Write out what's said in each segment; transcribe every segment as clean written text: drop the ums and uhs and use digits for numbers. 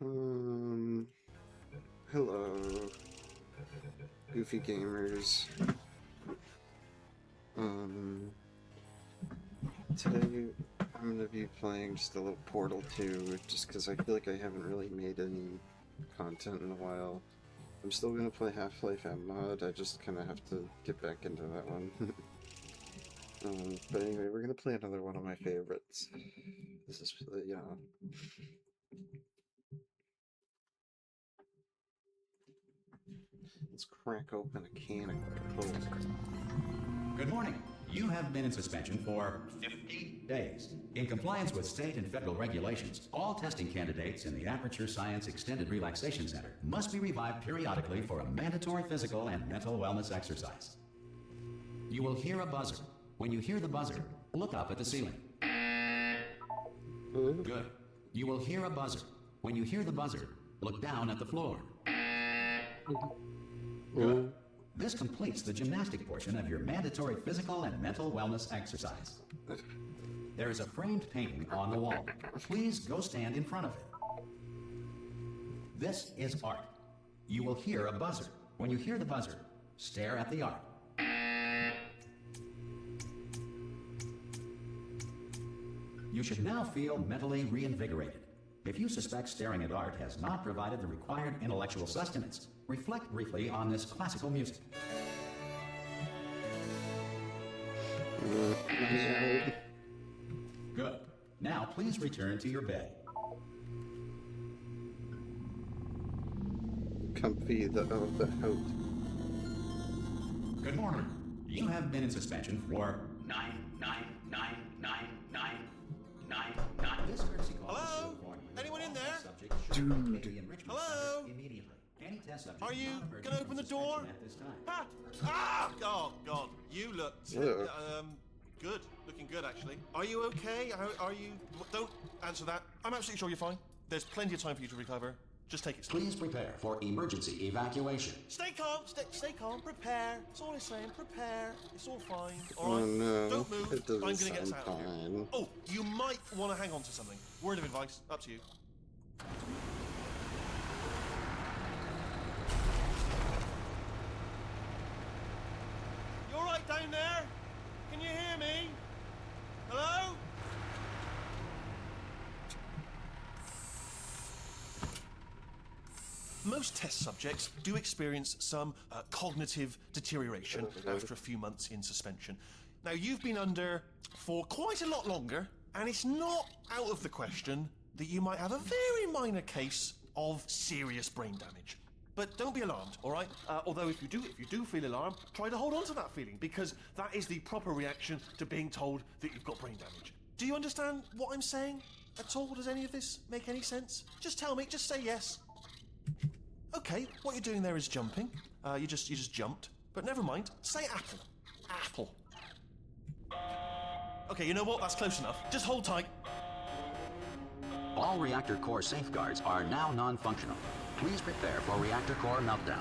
Um, Hello, goofy gamers. Um, Today I'm gonna be playing just a little Portal 2, just because I feel like I haven't really made any content in a while. I'm still gonna play Half-Life mod, I just kind of have to get back into that one. But anyway, we're gonna play another one of my favorites. This is, yeah. Let's crack open a can of Coke. Good morning. You have been in suspension for 50 days. In compliance with state and federal regulations, all testing candidates in the Aperture Science Extended Relaxation Center must be revived periodically for a mandatory physical and mental wellness exercise. You will hear a buzzer. When you hear the buzzer, look up at the ceiling. Good. You will hear a buzzer. When you hear the buzzer, look down at the floor. Good. This completes the gymnastic portion of your mandatory physical and mental wellness exercise. There is a framed painting on the wall. Please go stand in front of it. This is art. You will hear a buzzer. When you hear the buzzer, stare at the art. You should now feel mentally reinvigorated. If you suspect staring at art has not provided the required intellectual sustenance, reflect briefly on this classical music. Good. Now please return to your bed. Comfy the out. Good morning. You have been in suspension for 9. This courtesy call is Hello? to inform you Anyone in that there? all subjects should Dude. be the enrichment Hello? center immediately. Any test subject Are you not emerging gonna from open the suspension door? at this time. Ah! Ah! Oh, God. You look... Yeah. Good. Looking good, actually. Are you okay? Are you... Don't answer that. I'm absolutely sure you're fine. There's plenty of time for you to recover. Just take it slow. Please prepare for emergency evacuation. Stay calm. Stay calm. Prepare. That's all I'm saying. Prepare. It's all fine. All Oh right? no, Don't move. it doesn't I'm gonna get us sound out of here. fine. Oh, you might want to hang on to something. Word of advice. Up to you. You all right down there? Can you hear me? Hello? Most test subjects do experience some cognitive deterioration after a few months in suspension. Now, you've been under for quite a lot longer, and it's not out of the question that you might have a very minor case of serious brain damage. But don't be alarmed, all right? Although if you do feel alarmed, try to hold on to that feeling, because that is the proper reaction to being told that you've got brain damage. Do you understand what I'm saying at all? Does any of this make any sense? Just tell me, just say yes. Okay, what you're doing there is jumping. You just jumped. But never mind. Say apple. Apple. Okay, you know what? That's close enough. Just hold tight. All reactor core safeguards are now non-functional. Please prepare for reactor core meltdown.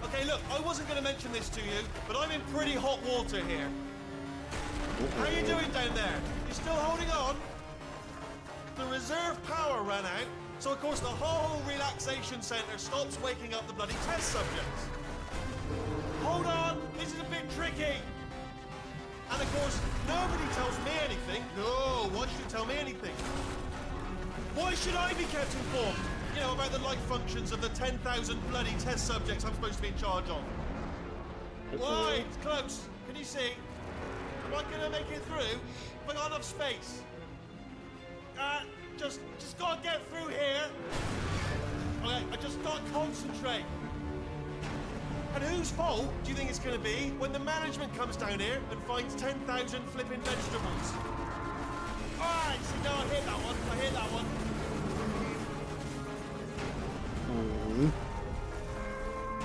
Okay, look, I wasn't going to mention this to you, but I'm in pretty hot water here. How you doing down there? You still holding on? The reserve power ran out, so of course the whole relaxation centre stops waking up the bloody test subjects. Hold on, this is a bit tricky. And of course, nobody tells me anything. No, why should you tell me anything? Why should I be kept informed? You know, about the life functions of the 10,000 bloody test subjects I'm supposed to be in charge of. Why? It's close. Can you see? Am I gonna make it through? Have I got enough space? Just gotta get through here. Okay, I just gotta concentrate. And whose fault do you think it's gonna be when the management comes down here and finds 10,000 flipping vegetables? Alright, see, no, I hit that one.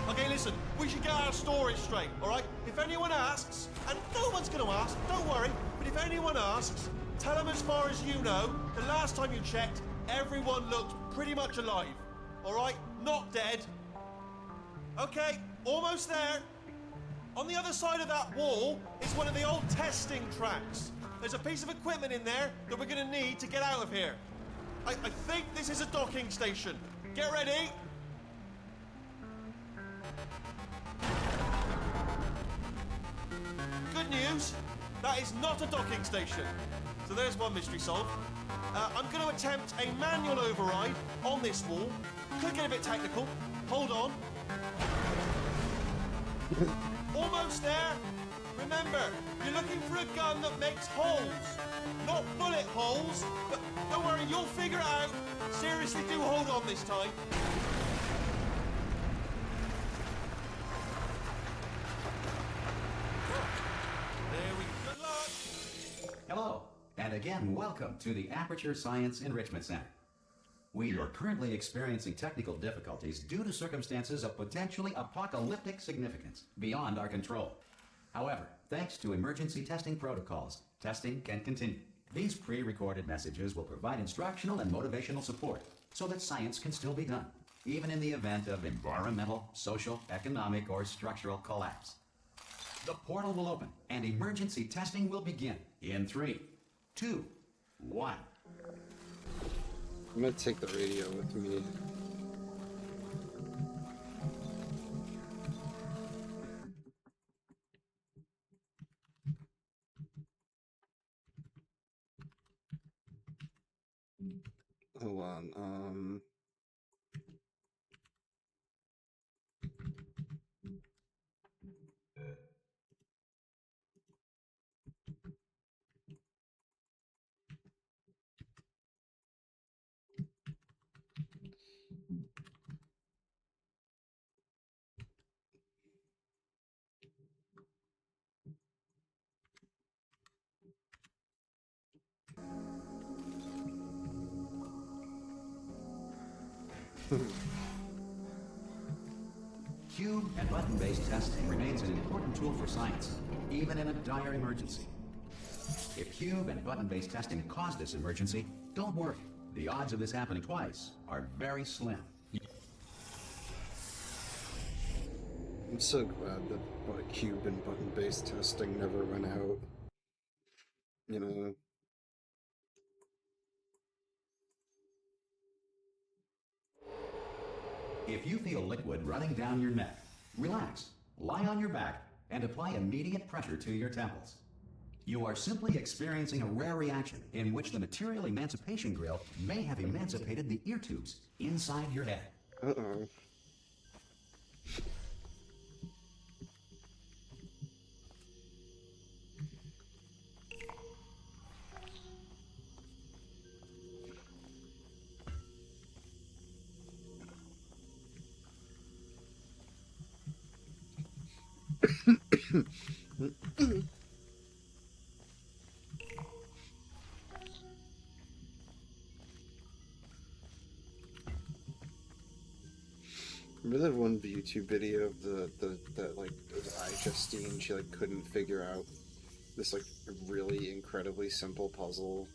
Okay, listen, we should get our story straight, alright? If anyone asks, and no one's gonna ask, don't worry, but if anyone asks, tell them as far as you know, the last time you checked, everyone looked pretty much alive, alright? Not dead. Okay, almost there. On the other side of that wall is one of the old testing tracks. There's a piece of equipment in there that we're gonna need to get out of here. I think this is a docking station. Get ready. Good news, that is not a docking station. So there's one mystery solved. I'm going to attempt a manual override on this wall. Could get a bit technical. Hold on. Almost there. Remember, you're looking for a gun that makes holes. Not bullet holes, but don't worry, you'll figure it out. Seriously, do hold on this time. There we go. Good luck. Hello, and again, welcome to the Aperture Science Enrichment Center. We are currently experiencing technical difficulties due to circumstances of potentially apocalyptic significance beyond our control. However, thanks to emergency testing protocols, testing can continue. These pre-recorded messages will provide instructional and motivational support so that science can still be done, even in the event of environmental, social, economic, or structural collapse. The portal will open and emergency testing will begin in 3, 2, 1. I'm gonna take the radio with me. Hold on, Cube and button-based testing remains an important tool for science, even in a dire emergency. If cube and button-based testing caused this emergency, don't worry. The odds of this happening twice are very slim. I'm so glad that cube and button-based testing never went out. You know. If you feel liquid running down your neck, relax, lie on your back, and apply immediate pressure to your temples. You are simply experiencing a rare reaction in which the material emancipation grill may have emancipated the ear tubes inside your head. Uh-oh. Remember that one YouTube video of that like Justine, she like couldn't figure out this like really incredibly simple puzzle,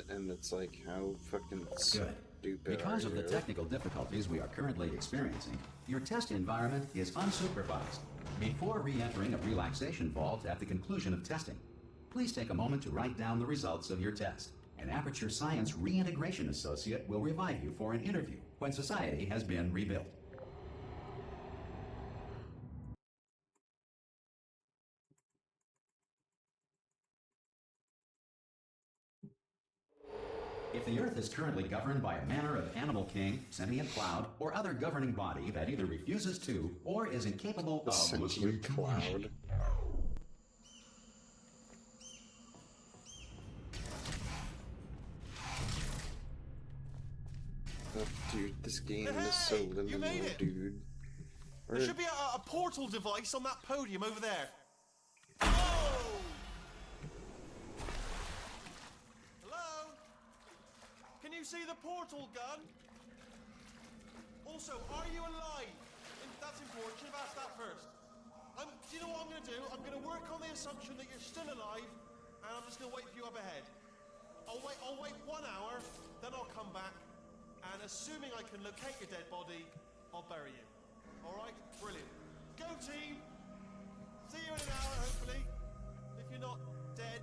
and it's like, how fucking Good. stupid Because are of the you? technical difficulties we are currently experiencing, your test environment is unsupervised. Before re-entering a relaxation vault at the conclusion of testing, please take a moment to write down the results of your test. An Aperture Science Reintegration Associate will revive you for an interview when society has been rebuilt. If the Earth is currently governed by a manner of animal king, sentient cloud, or other governing body that either refuses to or is incapable The of sentient cloud. Oh, dude, this game is so Hey, you liminal, made it. dude. There should be a portal device on that podium over there. Oh! Hello? Can you see the portal gun? Also, are you alive? That's important. Should have asked that first. Do you know what I'm going to do? I'm going to work on the assumption that you're still alive, and I'm just going to wait for you up ahead. I'll wait 1 hour, then I'll come back, and assuming I can locate your dead body, I'll bury you. All right? Brilliant. Go team! See you in an hour, hopefully. If you're not dead.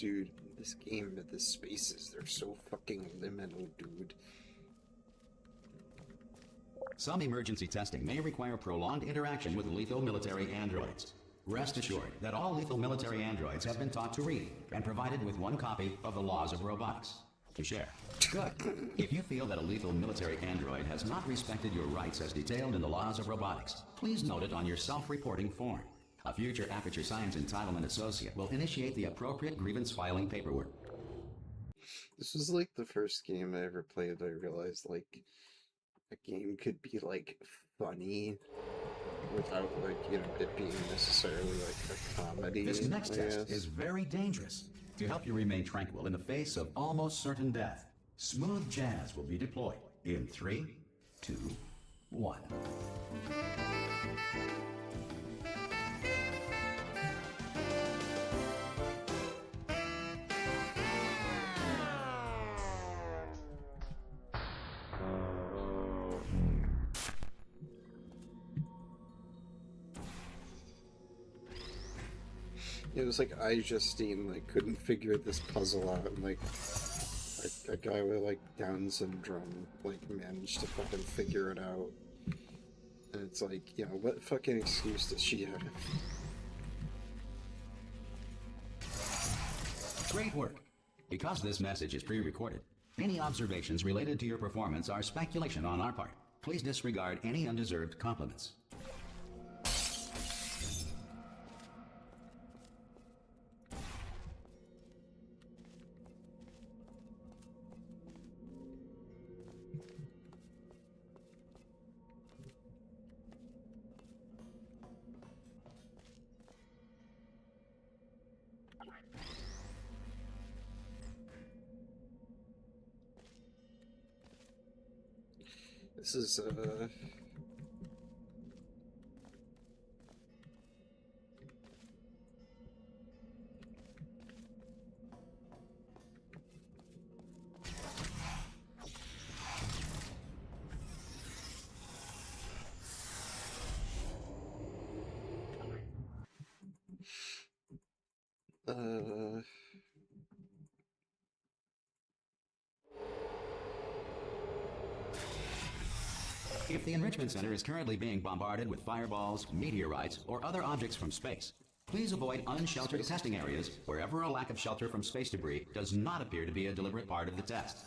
Dude, this game, the spaces, they're so fucking liminal, dude. Some emergency testing may require prolonged interaction with lethal military androids. Rest assured that all lethal military androids have been taught to read and provided with one copy of the Laws of Robotics to share. Good. If you feel that a lethal military android has not respected your rights as detailed in the Laws of Robotics, please note it on your self-reporting form. A future Aperture Science Entitlement Associate will initiate the appropriate grievance filing paperwork. This was like the first game I ever played. I realized like a game could be like funny without like, you know, it being necessarily like a comedy. This next I test guess. is very dangerous. To help you remain tranquil in the face of almost certain death, smooth jazz will be deployed in 3, 2, 1. It was like iJustine like couldn't figure this puzzle out, and like a guy with like Down syndrome like managed to fucking figure it out. And it's like, you know, what fucking excuse does she have? Great work. Because this message is pre-recorded, any observations related to your performance are speculation on our part. Please disregard any undeserved compliments. This is If the Enrichment Center is currently being bombarded with fireballs, meteorites, or other objects from space, please avoid unsheltered testing areas wherever a lack of shelter from space debris does not appear to be a deliberate part of the test.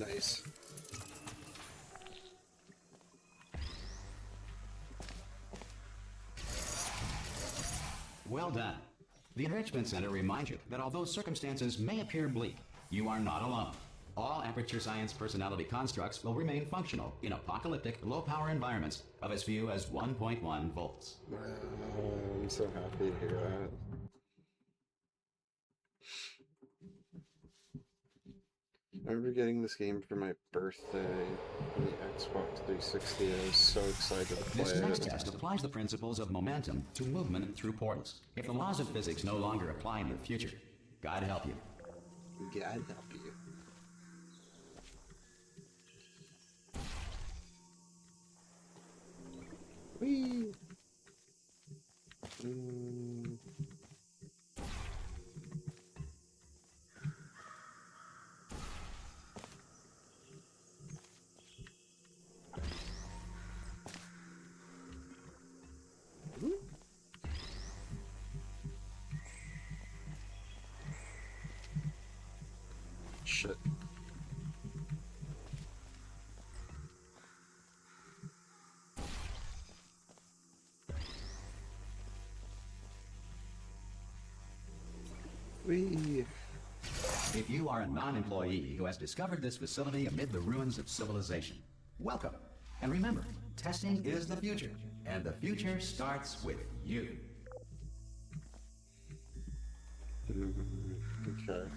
nice. Well done. The Enrichment Center reminds you that although circumstances may appear bleak, you are not alone. All Aperture Science personality constructs will remain functional in apocalyptic, low-power environments of as few as 1.1 volts. I'm so happy to hear that. I remember getting this game for my birthday on the Xbox 360. I was so excited to play This it. next test applies the principles of momentum to movement through portals. If the laws of physics no longer apply in the future, God help you. God help you. Whee! shit. We. If you are a non-employee who has discovered this facility amid the ruins of civilization, welcome. And remember, testing is the future, and the future starts with you. Okay.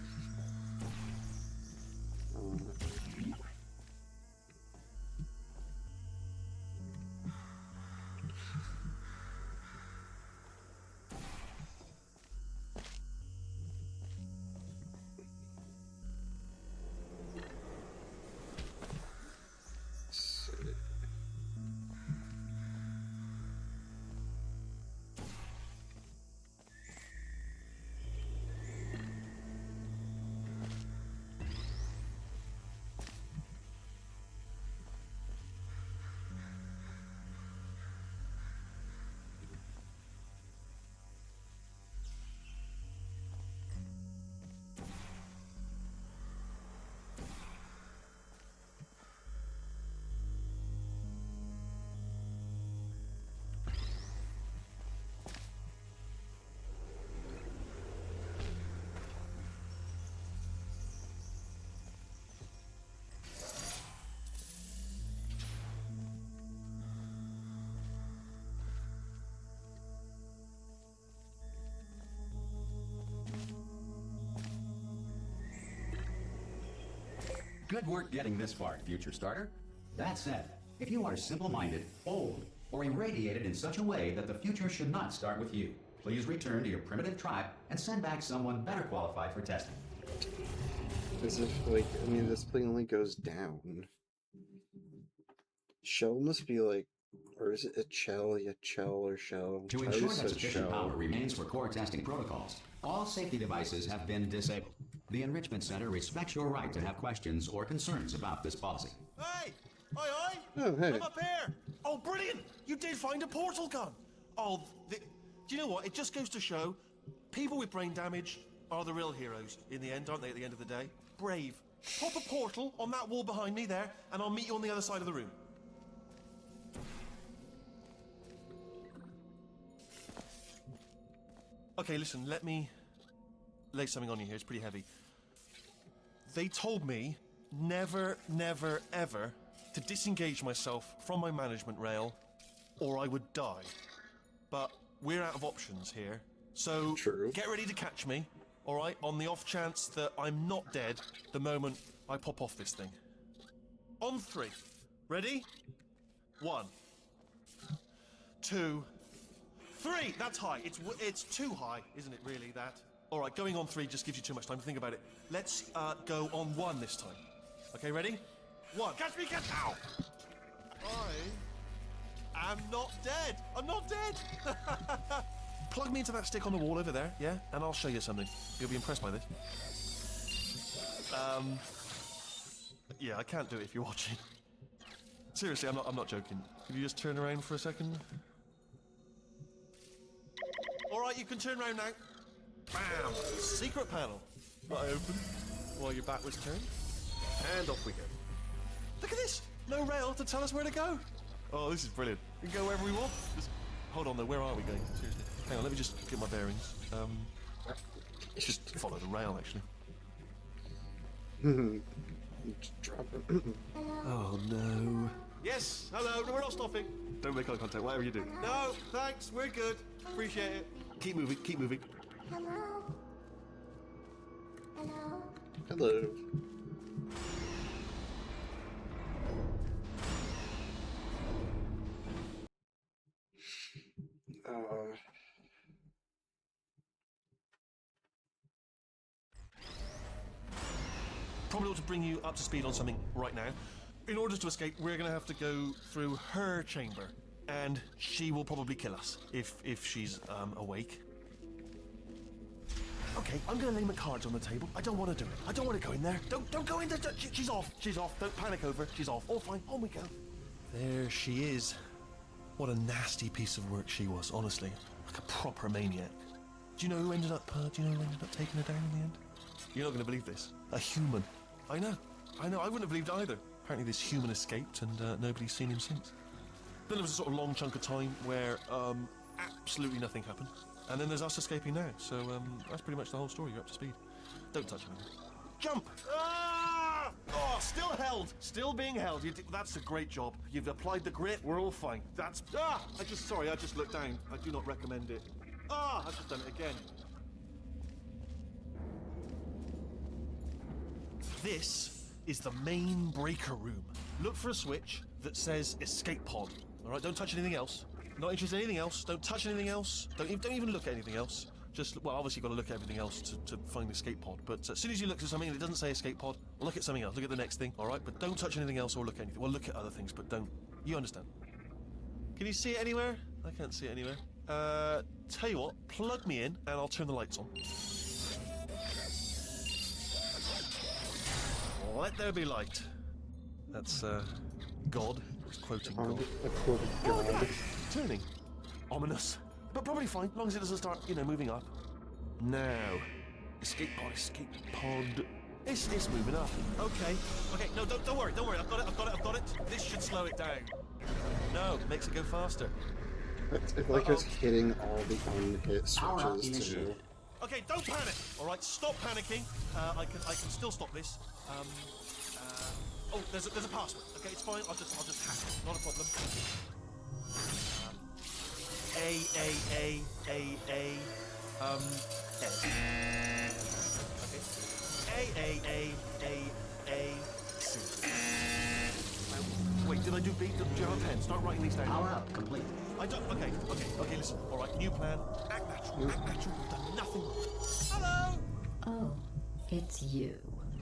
Good work getting this far, future starter. That said, if you are simple-minded, old, or irradiated in such a way that the future should not start with you, please return to your primitive tribe and send back someone better qualified for testing. As if, like, I mean, this thing only goes down. Shell must be like, or is it a shell? Yeah, shell or shell. To ensure that sufficient power remains for core testing protocols, all safety devices have been disabled. The Enrichment Center respects your right to have questions or concerns about this policy. Hey! Oi! Oh, hey. I'm up here! Oh, brilliant! You did find a portal gun! Oh, do you know what? It just goes to show, people with brain damage are the real heroes in the end, aren't they, at the end of the day? Brave. Pop a portal on that wall behind me there, and I'll meet you on the other side of the room. Okay, listen, let me lay something on you here. It's pretty heavy. They told me never, never, ever to disengage myself from my management rail or I would die. But we're out of options here. So True. Get ready to catch me, all right, on the off chance that I'm not dead the moment I pop off this thing. On 3. Ready? 1, 2, 3. That's high. It's too high, isn't it, really, that? All right, going on 3 just gives you too much time to think about it. Let's go on 1 this time. Okay, ready? 1. Catch me, catch... Ow! I am not dead. I'm not dead. Plug me into that stick on the wall over there, yeah? And I'll show you something. You'll be impressed by this. Yeah, I can't do it if you're watching. Seriously, I'm not joking. Could you just turn around for a second? All right, you can turn around now. Bam! Secret panel. I open while your back was turned. And off we go. Look at this! No rail to tell us where to go. Oh, this is brilliant. We can go wherever we want. Just hold on though, where are we going? Seriously. Hang on, let me just get my bearings. Just follow the rail, actually. Drop it. Oh no. Yes, hello, no, we're not stopping. Don't make eye contact, whatever you do. No, thanks, we're good. Appreciate it. Keep moving, keep moving. Hello? Hello? Hello. Probably ought to bring you up to speed on something right now. In order to escape, we're going to have to go through her chamber. And she will probably kill us, if she's, awake. Okay, I'm going to lay my cards on the table. I don't want to do it. I don't want to go in there. Don't go in there. She's off. She's off. Don't panic over. She's off. All fine. On we go. There she is. What a nasty piece of work she was, honestly. Like a proper maniac. Do you know who ended up taking her down in the end? You're not going to believe this. A human. I know. I wouldn't have believed either. Apparently this human escaped and nobody's seen him since. Then there was a sort of long chunk of time where absolutely nothing happened. And then there's us escaping now. So that's pretty much the whole story. You're up to speed. Don't touch anything. Jump! Ah! Oh, still held. Still being held. That's a great job. You've applied the grit. We're all fine. That's... Ah! I just looked down. I do not recommend it. Ah! I've just done it again. This is the main breaker room. Look for a switch that says escape pod. All right, don't touch anything else. Not interested in anything else. Don't touch anything else. Don't even look at anything else. Just, well, obviously you've got to look at everything else to find the escape pod. But as soon as you look at something and it doesn't say escape pod, look at something else. Look at the next thing, all right? But don't touch anything else or look at anything. Well, look at other things, but don't. You understand? Can you see it anywhere? I can't see it anywhere. Tell you what, plug me in and I'll turn the lights on. Let there be light. That's, God. Quoting God. A quote of Oh, look at God. that. Turning. Ominous. But probably fine, as long as it doesn't start, moving up. Now. Escape pod. It's moving up. Okay. No, don't worry. I've got it. This should slow it down. No, it makes it go faster. It's like it's hitting all the unhit Power up switches too. initiated. Okay, don't panic. All right, stop panicking. I can still stop this. Oh, there's a password. Okay, it's fine. I'll just hack it. Not a problem. S. Okay. C. Wait, did I do B? Do you have a pen? Start writing these down. Power up complete. I don't. Okay. Listen. All right, new plan. Act natural. We've done nothing wrong. Hello. Oh, it's you.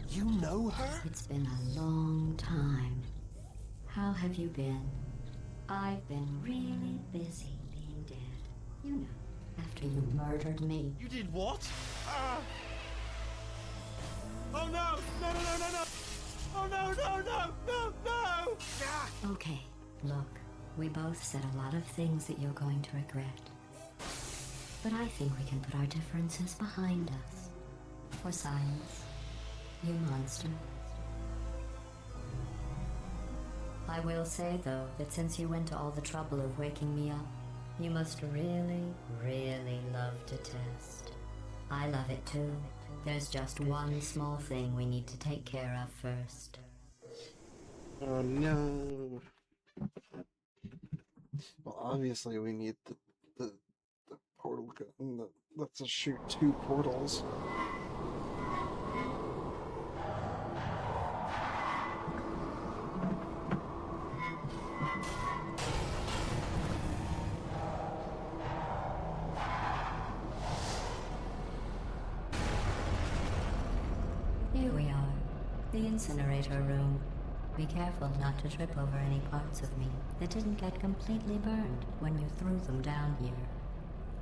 You know her? It's been a long time. How have you been? I've been really busy being dead. You know, after you murdered me. You did what? Oh no! No! Oh no! Ah! Okay, look, we both said a lot of things that you're going to regret. But I think we can put our differences behind us. For science, you monster. I will say, though, that since you went to all the trouble of waking me up, you must really, really love to test. I love it too. There's just one small thing we need to take care of first. Oh no. Well, obviously we need the portal gun that lets us shoot 2 portals. Here we are, the incinerator room. Be careful not to trip over any parts of me that didn't get completely burned when you threw them down here.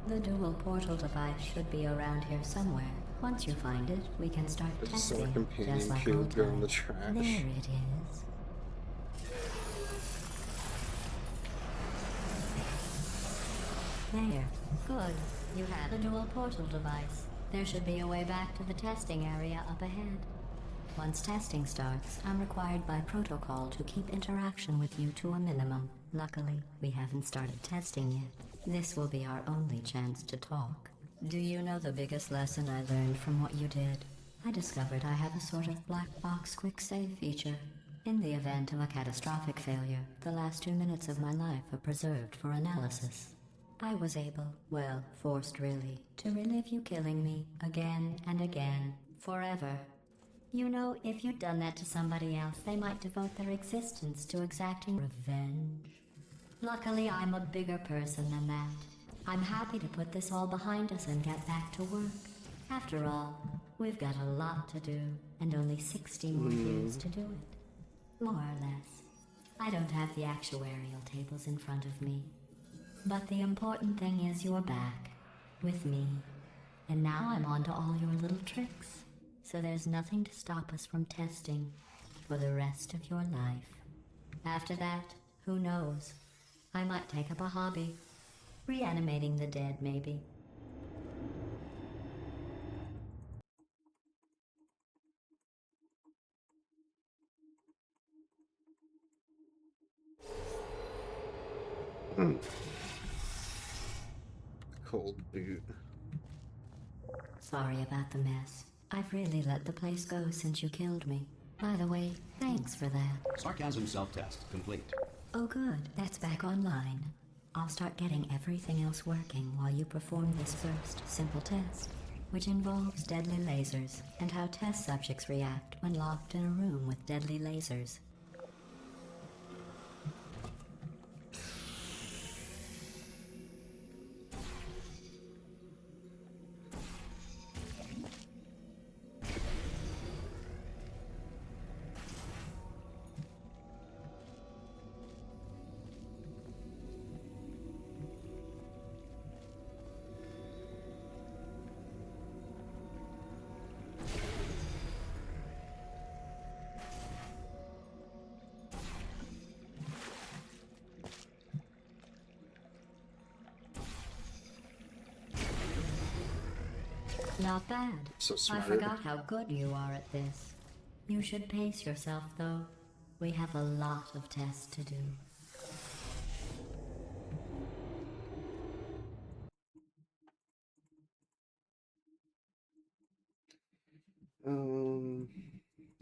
The dual portal device should be around here somewhere. Once you find it, we can start I just saw a testing, companion just like cube old go in the times. trash. There it is. There. Good. You have the dual portal device. There should be a way back to the testing area up ahead. Once testing starts, I'm required by protocol to keep interaction with you to a minimum. Luckily, we haven't started testing yet. This will be our only chance to talk. Do you know the biggest lesson I learned from what you did? I discovered I have a sort of black box quick save feature. In the event of a catastrophic failure, the last 2 minutes of my life are preserved for analysis. I was able, well, forced really, to relive you killing me again and again, forever. You know, if you'd done that to somebody else, they might devote their existence to exacting revenge. Luckily, I'm a bigger person than that. I'm happy to put this all behind us and get back to work. After all, we've got a lot to do, and only 60 more years to do it. More or less. I don't have the actuarial tables in front of me. But the important thing is you're back, with me. And now I'm on to all your little tricks. So there's nothing to stop us from testing for the rest of your life. After that, who knows? I might take up a hobby. Reanimating the dead, maybe. cold boot. Sorry about the mess. I've really let the place go since you killed me. By the way, thanks for that. Sarcasm self-test complete. Oh good, that's back online. I'll start getting everything else working while you perform this first simple test, which involves deadly lasers and how test subjects react when locked in a room with deadly lasers. Not bad. So I smart. forgot how good you are at this. You should pace yourself, though. We have a lot of tests to do.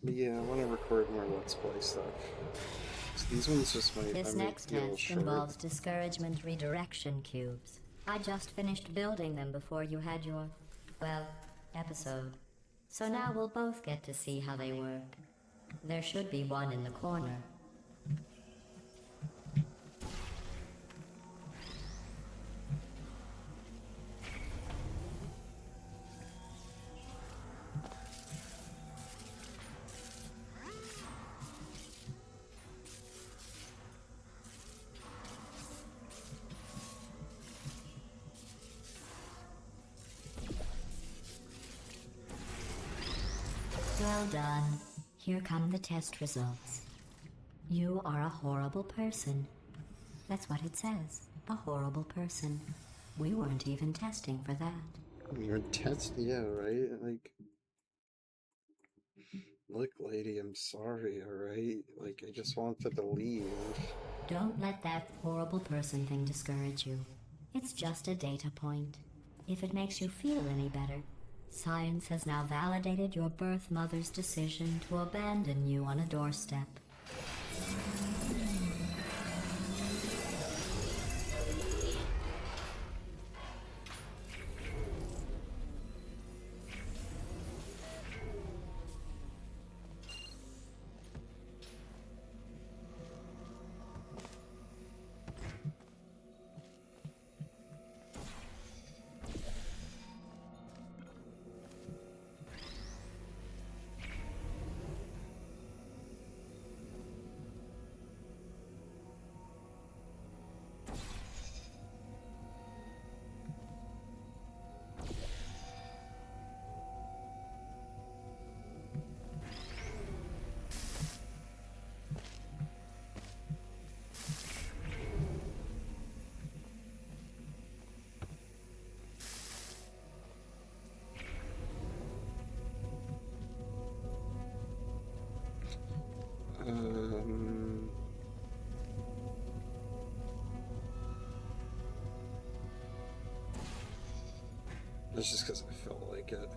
Yeah, I want to record more Let's Play stuff. So these ones just might. This I might next be a little test short. involves discouragement redirection cubes. I just finished building them before you had your, well, episode. So now we'll both get to see how they work. There should be one in the corner. Well done. Here come the test results. You are a horrible person. That's what it says. A horrible person. We weren't even testing for that. You're yeah, right? Like, look, lady, I'm sorry, alright? Like, I just wanted to leave. Don't let that horrible person thing discourage you. It's just a data point. If it makes you feel any better, science has now validated your birth mother's decision to abandon you on a doorstep. That's just because I felt like it.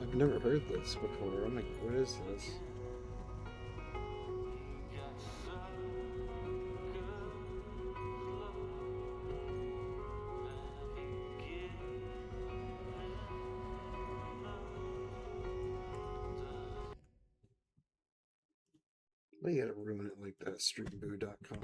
I've never heard this before. I'm like, what is this? Why you gotta ruin it like that? Streamboo.com.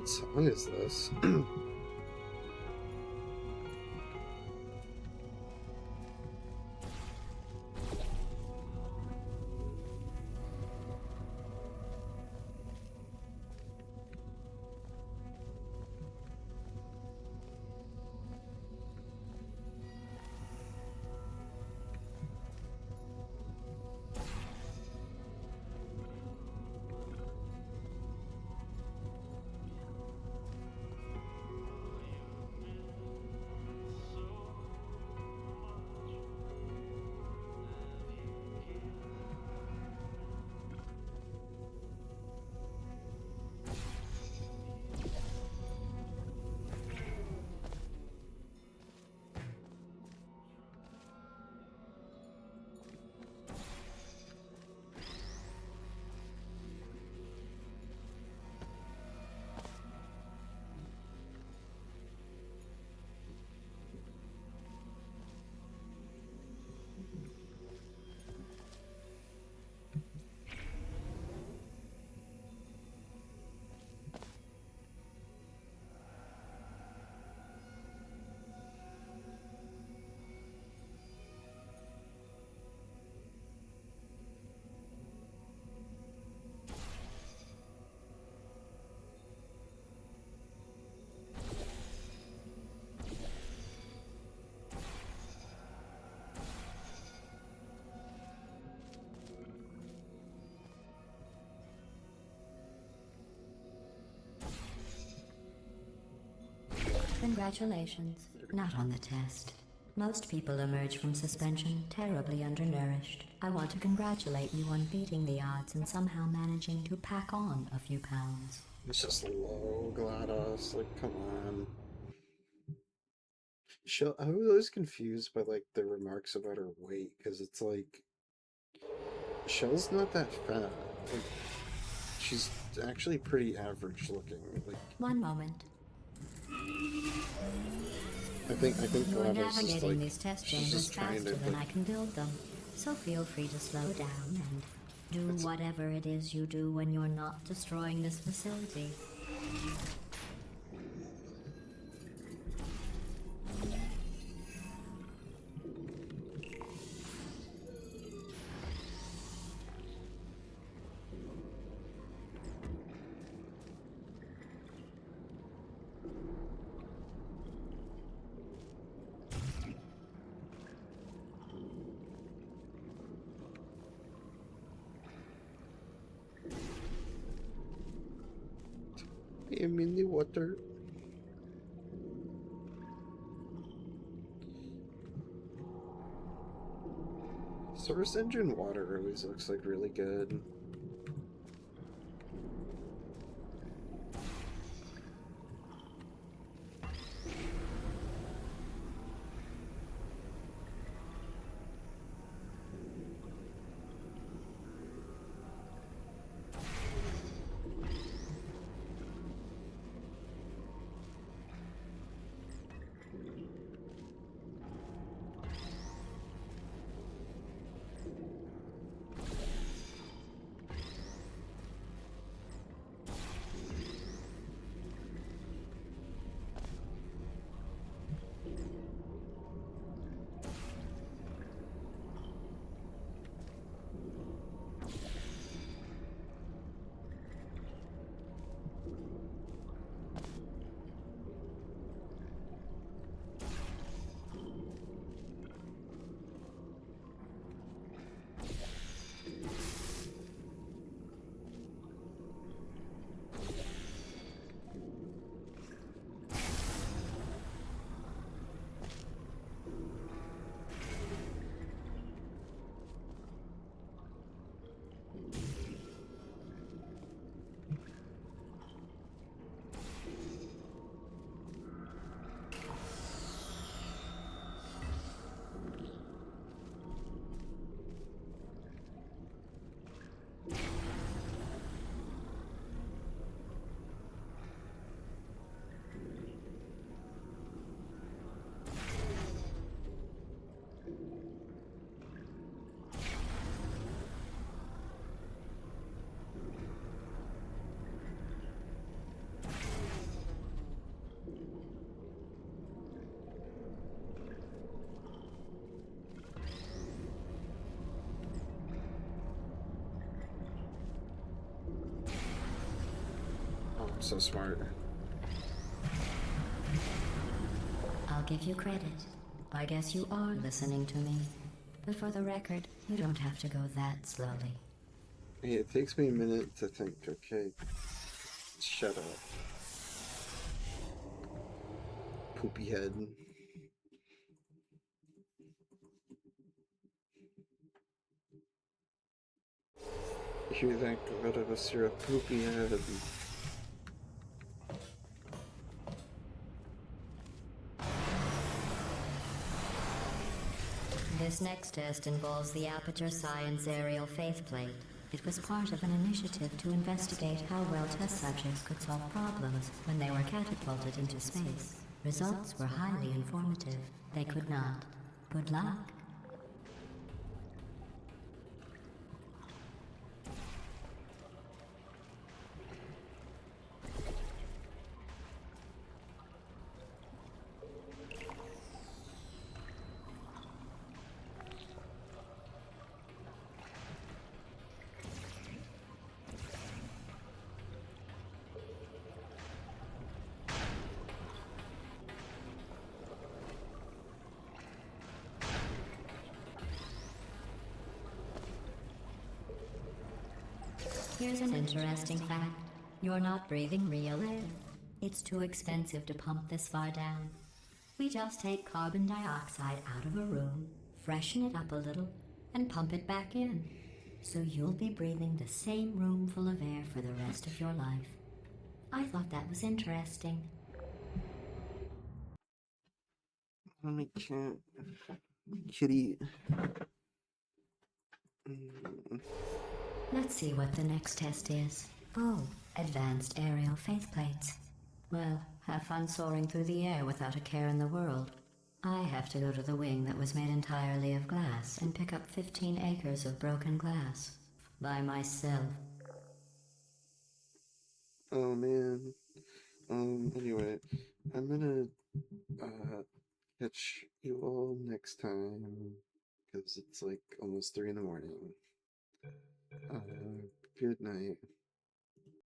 What song is this? Congratulations. Not on the test. Most people emerge from suspension terribly undernourished. I want to congratulate you on beating the odds and somehow managing to pack on a few pounds. It's just low, GLaDOS. Like, come on. I was always confused by like the remarks about her weight, because it's like Shell's not that fat. Like, she's actually pretty average looking. Like, One moment. I think You're GLaDOS is navigating like these test she's chambers just trying faster to than like, I can build them. So feel free to slow down and do whatever it is you do when you're not destroying this facility. I am in the water. Source engine water always looks like really good. So smart. I'll give you credit. I guess you are listening to me. But for the record, you don't have to go that slowly. Hey, it takes me a minute to think, okay? Shut up. Poopy head. You think good of us, you're a poopy head. This next test involves the Aperture Science Aerial Faithplate. It was part of an initiative to investigate how well test subjects could solve problems when they were catapulted into space. Results were highly informative. They could not. Good luck. Here's an interesting fact. You're not breathing real air. It's too expensive to pump this far down. We just take carbon dioxide out of a room, freshen it up a little, and pump it back in. So you'll be breathing the same room full of air for the rest of your life. I thought that was interesting. I can't. Kitty. Let's see what the next test is. Oh, advanced aerial faithplates. Well, have fun soaring through the air without a care in the world. I have to go to the wing that was made entirely of glass and pick up 15 acres of broken glass. By myself. Oh man. Anyway, I'm gonna catch you all next time because it's like almost 3 in the morning. Good night.